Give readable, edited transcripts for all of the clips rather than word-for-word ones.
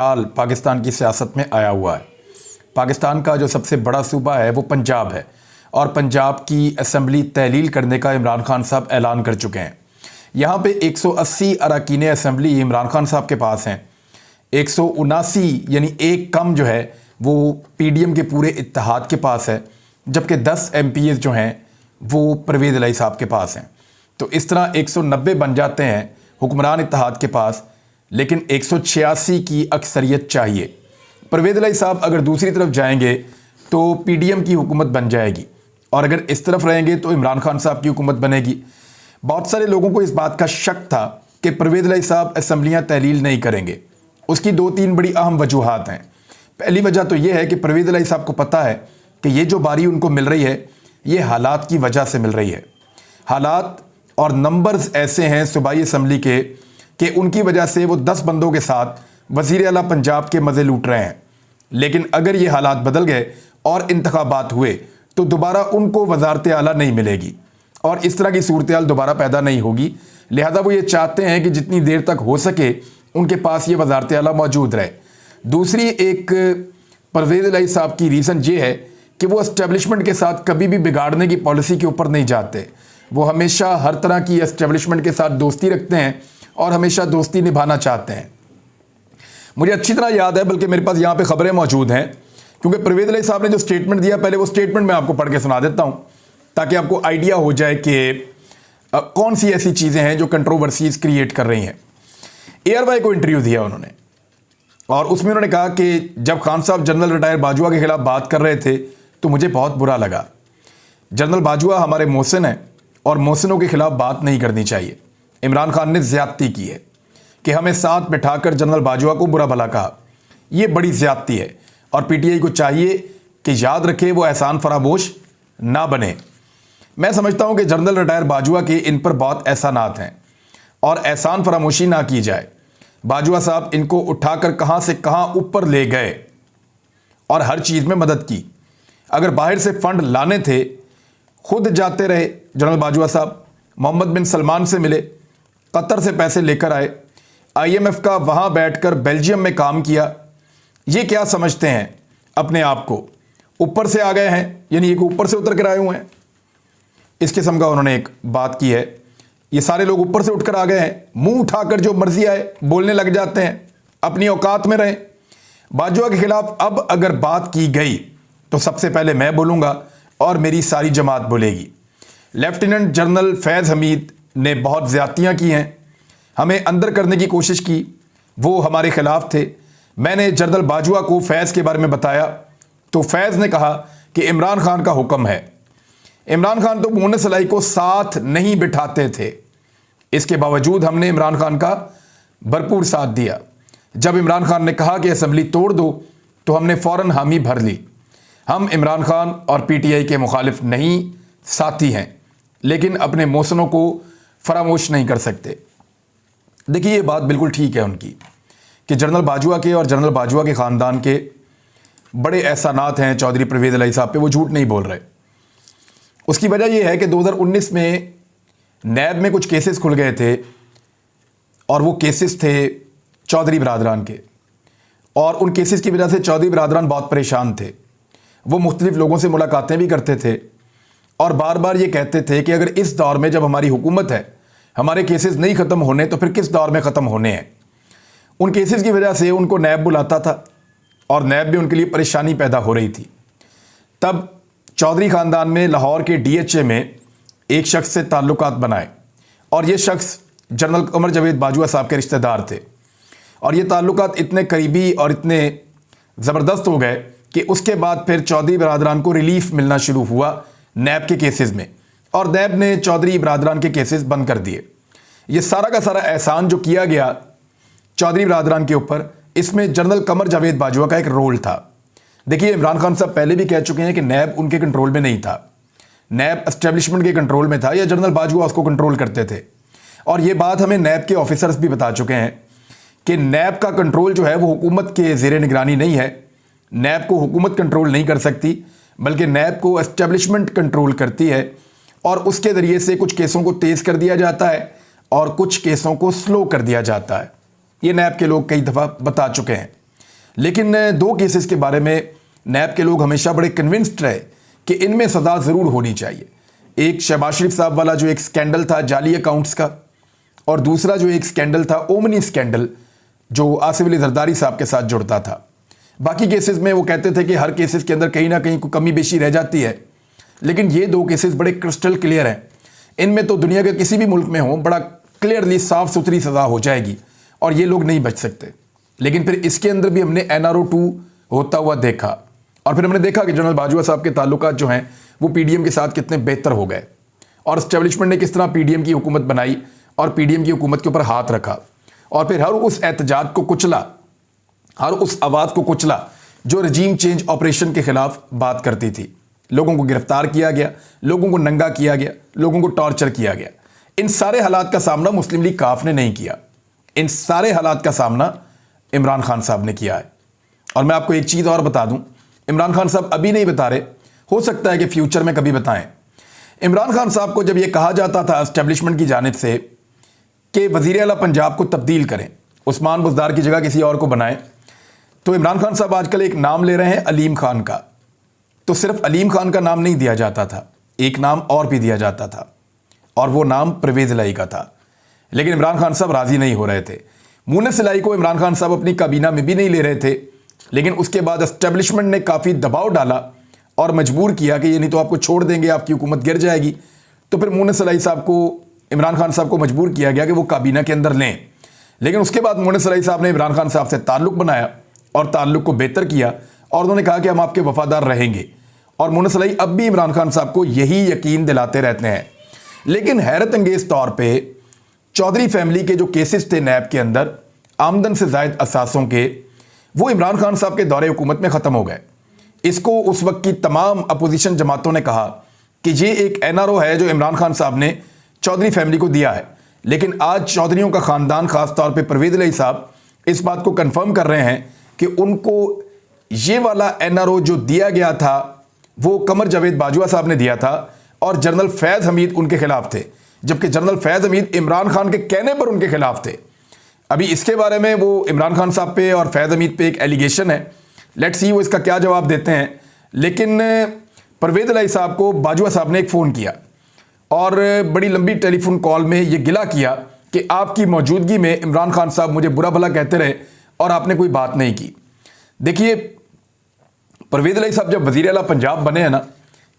हाल पाकिस्तान की सियासत में आया हुआ है। पाकिस्तान का जो सबसे बड़ा सूबा है वो पंजाब है और पंजाब की असम्बली तहलील करने का इमरान खान साहब ऐलान कर चुके हैं। यहाँ पे 180 अरकान असम्बली इमरान खान साहब के पास हैं। 179 यानी एक कम जो है वो पीडीएम के पूरे इत्तेहाद के पास है, जबकि 10 एमपीएस जो हैं वो परवेज़ इलाही साहब के पास हैं। तो इस तरह 190 बन जाते हैं हुक्मरान इत्तेहाद के पास, लेकिन 186 की अक्सरियत चाहिए। परवेज़ इलाही साहब अगर दूसरी तरफ जाएंगे तो पीडीएम की हुकूमत बन जाएगी और अगर इस तरफ रहेंगे तो इमरान खान साहब की हुकूमत बनेगी। बहुत सारे लोगों को इस बात का शक था कि परवेज़ इलाही साहब असम्बलियाँ तहलील नहीं करेंगे। उसकी 2-3 बड़ी अहम वजूहात हैं। पहली वजह तो ये है कि परवेज़ इलाही साहब को पता है कि ये जो बारी उनको मिल रही है ये हालात की वजह से मिल रही है। हालात और नंबर्स ऐसे हैं सूबाई असम्बली के कि उनकी वजह से वो 10 बंदों के साथ वज़ीर आला पंजाब के मज़े लूट रहे हैं। लेकिन अगर ये हालात बदल गए और इंतखाबात हुए तो दोबारा उनको वज़ारत आला नहीं मिलेगी और इस तरह की सूरत हाल दोबारा पैदा नहीं होगी। लिहाजा वो ये चाहते हैं कि जितनी देर तक हो सके उनके पास ये वज़ारत आला मौजूद रहे। दूसरी एक परवेज़ इलाही साहब की रीज़न ये है कि वो एस्टेब्लिशमेंट के साथ कभी भी बिगाड़ने की पॉलिसी के ऊपर नहीं जाते। वो हमेशा हर तरह की एस्टेब्लिशमेंट के साथ दोस्ती रखते हैं और हमेशा दोस्ती निभाना चाहते हैं। मुझे अच्छी तरह याद है, बल्कि मेरे पास यहाँ पे खबरें मौजूद हैं, क्योंकि परवेज़ इलाही साहब ने जो स्टेटमेंट दिया, पहले वो स्टेटमेंट मैं आपको पढ़ के सुना देता हूँ ताकि आपको आइडिया हो जाए कि कौन सी ऐसी चीज़ें हैं जो कंट्रोवर्सीज क्रिएट कर रही हैं। ARY को इंटरव्यू दिया उन्होंने और उसमें उन्होंने कहा कि जब खान साहब जनरल रिटायर बाजवा के खिलाफ बात कर रहे थे तो मुझे बहुत बुरा लगा। जनरल बाजवा हमारे मोहसिन हैं और मोहसिनों के खिलाफ बात नहीं करनी चाहिए। इमरान खान ने ज़्यादती की है कि हमें साथ बिठाकर जनरल बाजवा को बुरा भला कहा। यह बड़ी ज़्यादती है और पीटीआई को चाहिए कि याद रखे वो एहसान फरामोश ना बने। मैं समझता हूं कि जनरल रिटायर बाजवा के इन पर बहुत एहसानात हैं और एहसान फरामोशी ना की जाए। बाजवा साहब इनको उठाकर कहां से कहां ऊपर ले गए और हर चीज़ में मदद की। अगर बाहर से फंड लाने थे खुद जाते रहे जनरल बाजवा साहब, मोहम्मद बिन सलमान से मिले, कतर से पैसे लेकर आए, IMF का वहाँ बैठकर बेल्जियम में काम किया। ये क्या समझते हैं अपने आप को, ऊपर से आ गए हैं, यानी एक ऊपर से उतर कर आए हुए हैं। इस किस्म का उन्होंने एक बात की है। ये सारे लोग ऊपर से उठकर आ गए हैं, मुंह उठाकर जो मर्जी आए बोलने लग जाते हैं, अपनी औकात में रहें। बाजवा के खिलाफ अब अगर बात की गई तो सबसे पहले मैं बोलूँगा और मेरी सारी जमात बोलेगी। लेफ्टिनेंट जनरल फैज़ हमीद ने बहुत ज़्यादतियाँ की हैं, हमें अंदर करने की कोशिश की, वो हमारे ख़िलाफ़ थे। मैंने जनरल बाजवा को फैज़ के बारे में बताया तो फैज़ ने कहा कि इमरान खान का हुक्म है। इमरान खान तो मोहसिन इलाही को साथ नहीं बिठाते थे, इसके बावजूद हमने इमरान खान का भरपूर साथ दिया। जब इमरान खान ने कहा कि असम्बली तोड़ दो तो हमने फ़ौरन हामी भर ली। हम इमरान खान और पीटीआई के मुखालिफ नहीं, साथी हैं, लेकिन अपने मोहसिनों को फरामोश नहीं कर सकते। देखिए ये बात बिल्कुल ठीक है उनकी कि जनरल बाजवा के और जनरल बाजवा के ख़ानदान के बड़े एहसानात हैं चौधरी परवेज़ इलाही साहब पे, वो झूठ नहीं बोल रहे। उसकी वजह यह है कि 2019 में नैब में कुछ केसेस खुल गए थे और वो केसेस थे चौधरी बरादरान के, और उन केसेस की वजह से चौधरी बरादरान बहुत परेशान थे। वो मुख्तलिफ लोगों से मुलाकातें भी करते थे और बार बार ये कहते थे कि अगर इस दौर में जब हमारी हुकूमत है हमारे केसेस नहीं ख़त्म होने तो फिर किस दौर में ख़त्म होने हैं। उन केसेस की वजह से उनको नैब बुलाता था और नैब में उनके लिए परेशानी पैदा हो रही थी। तब चौधरी ख़ानदान में लाहौर के DHA में एक शख्स से ताल्लुकात बनाए और ये शख्स जनरल कमर जावेद बाजवा साहब के रिश्तेदार थे और ये ताल्लुकात इतने करीबी और इतने ज़बरदस्त हो गए कि उसके बाद फिर चौधरी बरादरान को रिलीफ मिलना शुरू हुआ नैब के केसेस में और नैब ने चौधरी बरादरान के केसेस बंद कर दिए। ये सारा का सारा एहसान जो किया गया चौधरी बरादरान के ऊपर, इसमें जनरल कमर जावेद बाजवा का एक रोल था। देखिए इमरान खान साहब पहले भी कह चुके हैं कि नैब उनके कंट्रोल में नहीं था, नैब एस्टेब्लिशमेंट के कंट्रोल में था या जनरल बाजवा उसको कंट्रोल करते थे। और ये बात हमें नैब के ऑफिसर्स भी बता चुके हैं कि नैब का कंट्रोल जो है वो हुकूमत के ज़ेरे निगरानी नहीं है। नैब को हुकूमत कंट्रोल नहीं कर सकती, बल्कि नैब को एस्टेब्लिशमेंट कंट्रोल करती है और उसके ज़रिए से कुछ केसों को तेज़ कर दिया जाता है और कुछ केसों को स्लो कर दिया जाता है। ये नैब के लोग कई दफ़ा बता चुके हैं। लेकिन दो केसेस के बारे में नैब के लोग हमेशा बड़े कन्विंस्ड रहे कि इनमें सजा ज़रूर होनी चाहिए। एक शहबाज शरीफ साहब वाला जो एक स्कैंडल था जाली अकाउंट्स का, और दूसरा जो एक स्कैंडल था ओमनी स्कैंडल जो आसिफ अली जरदारी साहब के साथ जुड़ता था। बाकी केसेस में वो कहते थे कि हर केसेस के अंदर कहीं ना कहीं कोई कमी बेशी रह जाती है, लेकिन ये दो केसेस बड़े क्रिस्टल क्लियर हैं। इनमें तो दुनिया के किसी भी मुल्क में हो बड़ा क्लियरली साफ सुथरी सज़ा हो जाएगी और ये लोग नहीं बच सकते। लेकिन फिर इसके अंदर भी हमने NRO 2 होता हुआ देखा, और फिर हमने देखा कि जनरल बाजवा साहब के ताल्लुकात जो हैं वो PDM के साथ कितने बेहतर हो गए, और एस्टेब्लिशमेंट ने किस तरह PDM की हुकूमत बनाई और PDM की हुकूमत के ऊपर हाथ रखा, और फिर हर उस एहतजाज को कुचला, हर उस आवाज़ को कुचला जो रजीम चेंज ऑपरेशन के खिलाफ बात करती थी। लोगों को गिरफ्तार किया गया, लोगों को नंगा किया गया, लोगों को टॉर्चर किया गया। इन सारे हालात का सामना मुस्लिम लीग काफ ने नहीं किया, इन सारे हालात का सामना इमरान खान साहब ने किया है। और मैं आपको एक चीज़ और बता दूं, इमरान खान साहब अभी नहीं बता रहे, हो सकता है कि फ्यूचर में कभी बताएं। इमरान खान साहब को जब यह कहा जाता था एस्टेब्लिशमेंट की जानिब से कि वज़ीर आला पंजाब को तब्दील करें, उस्मान बुज़दार की जगह किसी और को बनाएं, तो इमरान खान साहब आजकल एक नाम ले रहे हैं अलीम खान का। तो सिर्फ अलीम खान का नाम नहीं दिया जाता था, एक नाम और भी दिया जाता था, और वो नाम परवेज़ इलाही का था। लेकिन इमरान खान साहब राज़ी नहीं हो रहे थे। मुनस इलाही को इमरान खान साहब अपनी काबीना में भी नहीं ले रहे थे, लेकिन उसके बाद एस्टेब्लिशमेंट ने काफ़ी दबाव डाला और मजबूर किया कि ये नहीं तो आपको छोड़ देंगे, आपकी हुकूमत गिर जाएगी। तो फिर मुनस इलाही साहब को, इमरान खान साहब को मजबूर किया गया कि वो काबीना के अंदर लें। लेकिन उसके बाद मुनस इलाही साहब ने इमरान खान साहब से ताल्लुक़ बनाया और ताल्लुक़ को बेहतर किया, और उन्होंने कहा कि हम आपके वफादार रहेंगे। और मुनस इलाही अब भी इमरान खान साहब को यही यकीन दिलाते रहते हैं। लेकिन हैरत अंगेज़ तौर पे चौधरी फैमिली के जो केसेस थे नैब के अंदर आमदन से ज़ायद असासों के, वो इमरान खान साहब के दौरे हुकूमत में ख़त्म हो गए। इसको उस वक्त की तमाम अपोजिशन जमातों ने कहा कि ये एक NRO है जो इमरान खान साहब ने चौधरी फैमिली को दिया है। लेकिन आज चौधरीयों का ख़ानदान, ख़ास तौर पे परवेज़ इलाही साहब, इस बात को कन्फर्म कर रहे हैं कि उनको ये वाला NRO जो दिया गया था वो कमर जावेद बाजवा साहब ने दिया था, और जनरल फैज़ हमीद उनके खिलाफ थे, जबकि जनरल फैज़ हमीद इमरान खान के कहने पर उनके खिलाफ थे। अभी इसके बारे में वो इमरान खान साहब पे और फैज़ हमीद पे एक एलिगेशन है, लेट्स सी वो इसका क्या जवाब देते हैं। लेकिन परवेज़ इलाही साहब को बाजवा साहब ने एक फ़ोन किया और बड़ी लंबी टेलीफोन कॉल में ये गिला किया कि आपकी मौजूदगी में इमरान खान साहब मुझे बुरा भला कहते रहे और आपने कोई बात नहीं की। देखिए, परवेज़ इलाही साहब जब वज़ीर आला पंजाब बने हैं ना,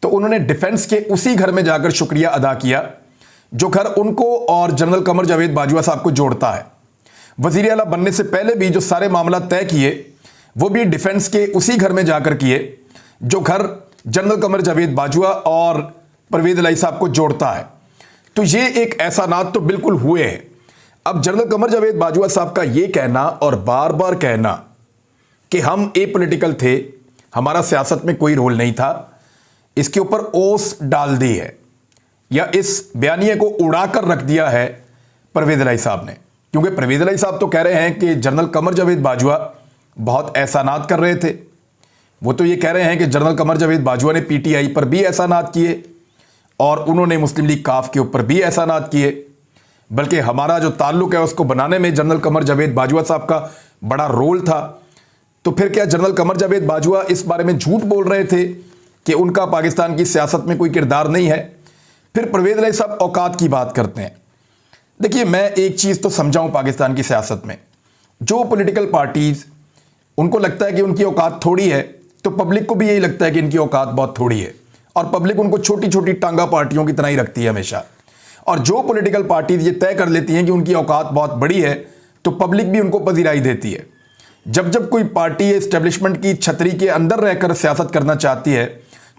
तो उन्होंने डिफेंस के उसी घर में जाकर शुक्रिया अदा किया जो घर उनको और जनरल कमर जावेद बाजवा साहब को जोड़ता है। वज़ीर आला बनने से पहले भी जो सारे मामला तय किए वो भी डिफेंस के उसी घर में जाकर किए जो घर जनरल कमर जावेद बाजवा और परवेज़ इलाही साहब को जोड़ता है। तो ये एक एहसानात तो बिल्कुल हुए हैं। अब जनरल कमर जावेद बाजवा साहब का ये कहना और बार बार कहना कि हम एपॉलिटिकल थे, हमारा सियासत में कोई रोल नहीं था, इसके ऊपर ओस डाल दी है या इस बयानिए को उड़ाकर रख दिया है परवेज़ इलाही साहब ने। क्योंकि परवेज़ इलाही साहब तो कह रहे हैं कि जनरल कमर जावेद बाजवा बहुत एहसानात कर रहे थे। वो तो ये कह रहे हैं कि जनरल कमर जावेद बाजवा ने PTI पर भी एहसानात किए और उन्होंने मुस्लिम लीग काफ के ऊपर भी एहसानात किए, बल्कि हमारा जो ताल्लुक़ है उसको बनाने में जनरल कमर जावेद बाजवा साहब का बड़ा रोल था। तो फिर क्या जनरल कमर जावेद बाजवा इस बारे में झूठ बोल रहे थे कि उनका पाकिस्तान की सियासत में कोई किरदार नहीं है? फिर परवेज़ इलाही साहब औकात की बात करते हैं। देखिए, मैं एक चीज़ तो समझाऊं, पाकिस्तान की सियासत में जो पॉलिटिकल पार्टीज़ उनको लगता है कि उनकी औकात थोड़ी है, तो पब्लिक को भी यही लगता है कि इनकी औकात बहुत थोड़ी है, और पब्लिक उनको छोटी छोटी टांगा पार्टियों की तरह ही रखती है हमेशा। और जो पॉलिटिकल पार्टीज़ ये तय कर लेती हैं कि उनकी औकात बहुत बड़ी है, तो पब्लिक भी उनको पजीराई देती है। जब जब कोई पार्टी एस्टेब्लिशमेंट की छतरी के अंदर रहकर सियासत करना चाहती है,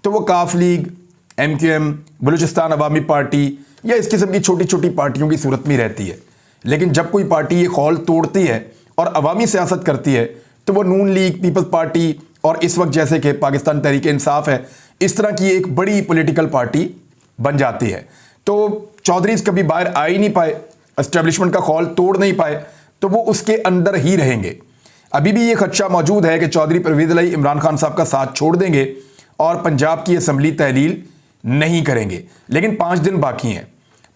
तो वो काफ लीग, MQM, बलूचिस्तान अवामी पार्टी या इस किस्म की छोटी छोटी पार्टियों की सूरत में रहती है। लेकिन जब कोई पार्टी ये खौल तोड़ती है और अवामी सियासत करती है, तो वो नून लीग, पीपल्स पार्टी और इस वक्त जैसे कि पाकिस्तान तहरीक इंसाफ है, इस तरह की एक बड़ी पॉलिटिकल पार्टी बन जाती है। तो चौधरीज कभी बाहर आ ही नहीं पाए, एस्टेब्लिशमेंट का खौल तोड़ नहीं पाए, तो वो उसके अंदर ही रहेंगे। अभी भी ये खदशा मौजूद है कि चौधरी परवेज़ इलाही इमरान खान साहब का साथ छोड़ देंगे और पंजाब की असम्बली तहलील नहीं करेंगे। लेकिन 5 दिन बाकी हैं।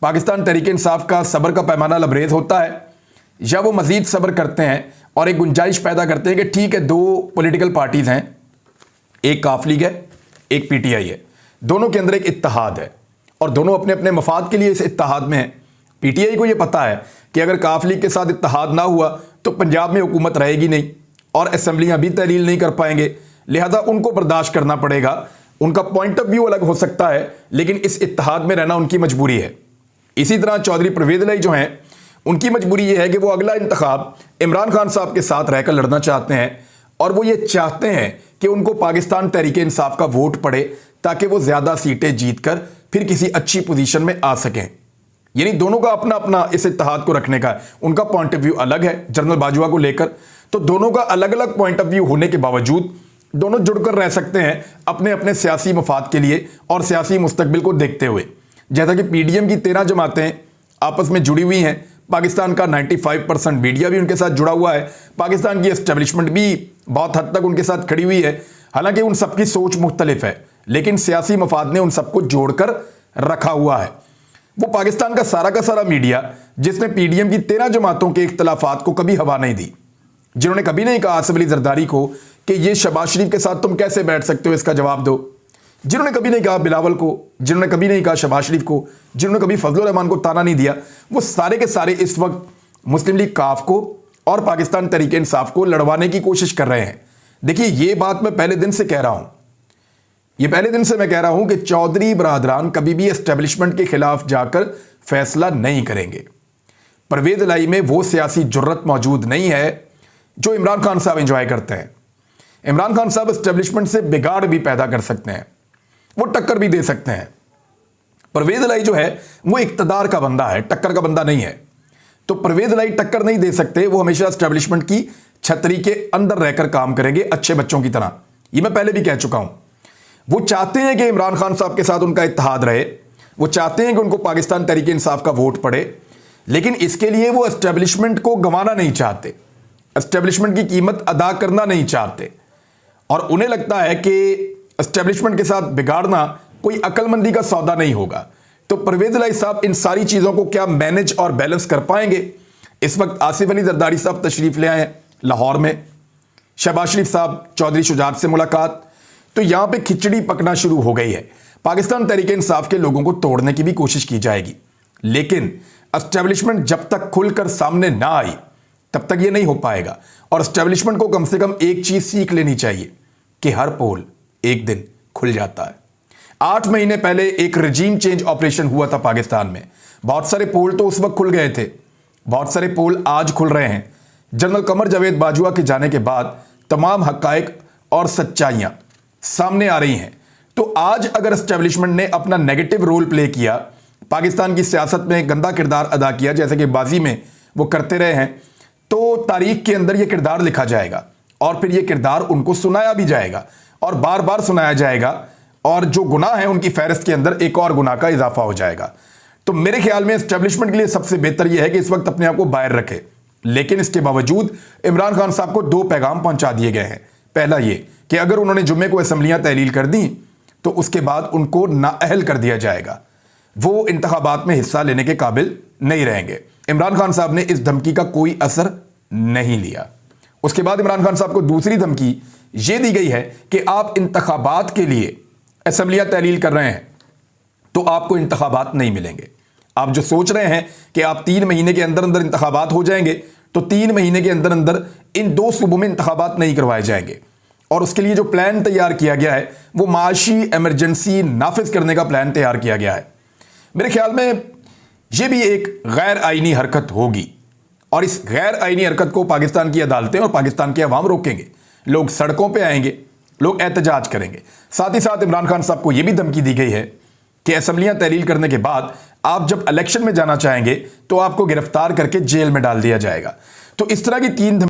पाकिस्तान तहरीक इंसाफ का सब्र का पैमाना लबरेज होता है या वो मज़ीद सब्र करते हैं और एक गुंजाइश पैदा करते हैं कि ठीक है, दो पॉलिटिकल पार्टीज हैं, एक काफ लीग है, एक पीटीआई है, दोनों के अंदर एक इत्तेहाद है और दोनों अपने अपने मफाद के लिए इस इत्तेहाद में हैं। पीटीआई को यह पता है कि अगर काफ लीग के साथ इत्तेहाद ना हुआ तो पंजाब में हुकूमत रहेगी नहीं और असेंबलियां भी तहलील नहीं कर पाएंगे, लिहाजा उनको बर्दाश्त करना पड़ेगा। उनका पॉइंट ऑफ व्यू अलग हो सकता है, लेकिन इस इत्तेहाद में रहना उनकी मजबूरी है। इसी तरह चौधरी परवेज इलाही जो हैं, उनकी मजबूरी यह है कि वो अगला इंतखाब इमरान खान साहब के साथ रहकर लड़ना चाहते हैं और वो ये चाहते हैं कि उनको पाकिस्तान तहरीक इंसाफ का वोट पड़े ताकि वो ज्यादा सीटें जीतकर फिर किसी अच्छी पोजीशन में आ सकें। यानी दोनों का अपना अपना इस इत्तेहाद को रखने का उनका पॉइंट ऑफ व्यू अलग है जनरल बाजवा को लेकर। तो दोनों का अलग अलग पॉइंट ऑफ व्यू होने के बावजूद दोनों जुड़कर रह सकते हैं अपने अपने सियासी मफाद के लिए और सियासी मुस्तकबिल को देखते हुए। जैसा कि पीडीएम की 13 जमातें आपस में जुड़ी हुई हैं, पाकिस्तान का 95% मीडिया भी उनके साथ जुड़ा हुआ है, पाकिस्तान की एस्टेब्लिशमेंट भी बहुत हद तक उनके साथ खड़ी हुई है। हालांकि उन सबकी सोच मुख्तलिफ है, लेकिन सियासी मफाद ने उन सबको जोड़कर रखा हुआ है। वो पाकिस्तान का सारा मीडिया जिसने पीडीएम की 13 जमातों के इख्तलाफात को कभी हवा नहीं दी, जिन्होंने कभी नहीं कहा आसिफ अली जरदारी को कि ये शहबाज शरीफ के साथ तुम कैसे बैठ सकते हो, इसका जवाब दो, जिन्होंने कभी नहीं कहा बिलावल को, जिन्होंने कभी नहीं कहा शहबाज शरीफ को, जिन्होंने कभी फजलुर रहमान को ताना नहीं दिया, वो सारे के सारे इस वक्त मुस्लिम लीग काफ को और पाकिस्तान तहरीक इंसाफ को लड़वाने की कोशिश कर रहे हैं। देखिए, ये बात मैं पहले दिन से कह रहा हूं, ये पहले दिन से मैं कह रहा हूं कि चौधरी बरादरान कभी भी एस्टेब्लिशमेंट के खिलाफ जाकर फैसला नहीं करेंगे। परवेज इलाही में वो सियासी जुर्रत मौजूद नहीं है जो इमरान खान साहब एंजॉय करते हैं। इमरान खान साहब एस्टेब्लिशमेंट से बिगाड़ भी पैदा कर सकते हैं, वो टक्कर भी दे सकते हैं। परवेज इलाही जो है वो इक्तदार का बंदा है, टक्कर का बंदा नहीं है। तो परवेज इलाही टक्कर नहीं दे सकते, वो हमेशा एस्टेब्लिशमेंट की छतरी के अंदर रहकर काम करेंगे अच्छे बच्चों की तरह। ये मैं पहले भी कह चुका हूं। वो चाहते हैं कि इमरान खान साहब के साथ उनका इत्तेहाद रहे, वो चाहते हैं कि उनको पाकिस्तान तहरीक इंसाफ का वोट पड़े, लेकिन इसके लिए वो एस्टेब्लिशमेंट को गंवाना नहीं चाहते, एस्टेब्लिशमेंट की कीमत अदा करना नहीं चाहते। और उन्हें लगता है कि एस्टेब्लिशमेंट के साथ बिगाड़ना कोई अक्लमंदी का सौदा नहीं होगा। तो परवेज इलाही साहब इन सारी चीजों को क्या मैनेज और बैलेंस कर पाएंगे? इस वक्त आसिफ अली जरदारी साहब तशरीफ ले आए हैं लाहौर में, शहबाज शरीफ साहब चौधरी शुजात से मुलाकात, तो यहां पे खिचड़ी पकना शुरू हो गई है। पाकिस्तान तहरीक इंसाफ के लोगों को तोड़ने की भी कोशिश की जाएगी, लेकिन एस्टेब्लिशमेंट जब तक खुलकर सामने ना आई तब तक ये नहीं हो पाएगा। और एस्टेब्लिशमेंट को कम से कम एक चीज सीख लेनी चाहिए कि हर पोल एक दिन खुल जाता है। 8 महीने पहले एक रजीम चेंज ऑपरेशन हुआ था पाकिस्तान में, बहुत सारे पोल तो उस वक्त खुल गए थे, बहुत सारे पोल आज खुल रहे हैं। जनरल कमर जावेद बाजवा के जाने के बाद तमाम हकायक और सच्चाइयां सामने आ रही हैं। तो आज अगर एस्टेब्लिशमेंट ने अपना नेगेटिव रोल प्ले किया, पाकिस्तान की सियासत में गंदा किरदार अदा किया जैसे कि बाजी में वो करते रहे हैं, तो तारीख के अंदर ये किरदार लिखा जाएगा और फिर ये किरदार उनको सुनाया भी जाएगा और बार बार सुनाया जाएगा, और जो गुनाह है उनकी फहरिस्त के अंदर एक और गुनाह का इजाफा हो जाएगा। तो मेरे ख्याल में एस्टेब्लिशमेंट के लिए सबसे बेहतर यह है कि इस वक्त अपने आप को बाहर रखे। लेकिन इसके बावजूद इमरान खान साहब को 2 पैगाम पहुंचा दिए गए हैं। पहला ये कि अगर उन्होंने जुम्मे को असेंबलियां तहलील कर दी तो उसके बाद उनको नाअहल कर दिया जाएगा, वो इंतखाबात में हिस्सा लेने के काबिल नहीं रहेंगे। इमरान खान साहब ने इस धमकी का कोई असर नहीं लिया। उसके बाद इमरान खान साहब को दूसरी धमकी यह दी गई है कि आप इंतखाबात के लिए असेंबलियां तहलील कर रहे हैं तो आपको इंतखाबात नहीं मिलेंगे। आप जो सोच रहे हैं कि आप 3 महीने के अंदर अंदर इंतखाबात हो जाएंगे, तो 3 महीने के अंदर अंदर इन 2 सूबों में इंतखाबात नहीं करवाए जाएंगे। और उसके लिए जो प्लान तैयार किया गया है वो माशी इमरजेंसी नाफिज करने का प्लान तैयार किया गया है। मेरे ख्याल में यह भी एक गैर आईनी हरकत होगी और इस गैर आईनी हरकत को पाकिस्तान की अदालतें और पाकिस्तान के अवाम रोकेंगे। लोग सड़कों पे आएंगे, लोग एहतजाज करेंगे। साथ ही साथ इमरान खान साहब को यह भी धमकी दी गई है कि असेंबलियां तहलील करने के बाद आप जब इलेक्शन में जाना चाहेंगे तो आपको गिरफ्तार करके जेल में डाल दिया जाएगा। तो इस तरह की 3